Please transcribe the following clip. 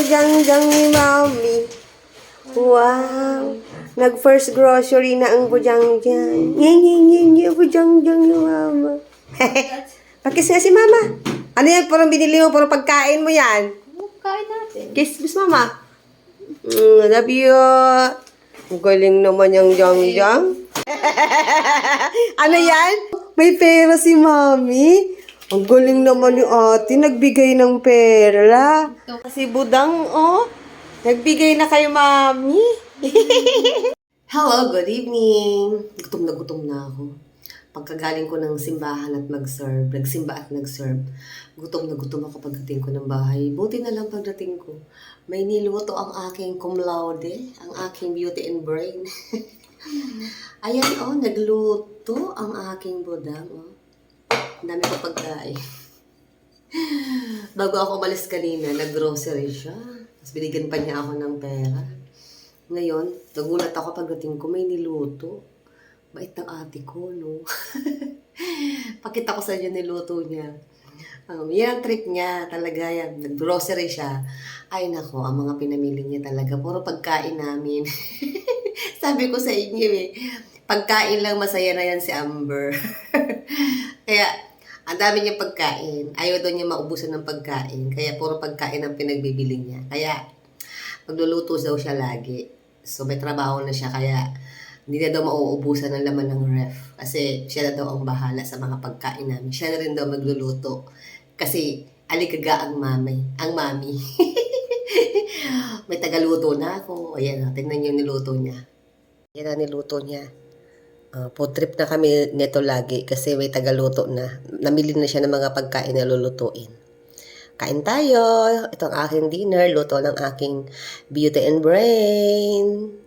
bujang-jang ni Mommy. Wow. Nag-first grocery na ang bujang-jang. Nye, bujang-jang ni Mama. Pakis nga si Mama. Ano yan? Parang binili mo, parang pagkain mo yan. Kain natin. Kiss, Mama. Love you. Ang galing naman yung jang-jang. Ano yan? May pera si Mami. Ang galing naman ni ate. Nagbigay ng pera. Si Budang, oh. Nagbigay na kay Mami. Hello, good evening. Gutom na ako. Pagkagaling ko ng simbahan at mag-serve, nagsimba at nag-serve, gutom na gutom ako pagdating ko ng bahay. Buti na lang pagdating ko, may niluto ang aking cum laude, ang aking beauty and brain. Ayan, oh, nagluto ang aking budang, oh. Ang dami ko pagkain. Bago ako umalis kanina, nag-grocery siya. Tapos binigyan pa niya ako ng pera. Ngayon, nagulat ako pagdating ko, may niluto. Bait ng ate ko, no? Pakita ko sa inyo niluto niya. Yan ang trip niya, talaga yan. Nag-grocery siya. Ay nako, ang mga pinamili niya talaga. Puro pagkain namin. Sabi ko sa inyo eh, pagkain lang masaya na yan si Amber. Kaya, ang dami niyang pagkain. Ayaw daw niya maubusan ng pagkain. Kaya puro pagkain ang pinagbibili niya. Kaya, magluluto daw siya lagi. So, may trabaho na siya. Kaya, hindi na daw mauubusan ng laman ng ref. Kasi siya na daw ang bahala sa mga pagkain namin. Siya na rin daw magluluto. Kasi aligaga ang mami. May tagaluto na ako. Ayan, tingnan niyo yung niluto niya. Yan ang niluto niya. Food trip na kami nito lagi kasi may tagaluto na. Namili na siya ng mga pagkain na lulutuin. Kain tayo. Ito ang aking dinner. Luto ng aking beauty and brain.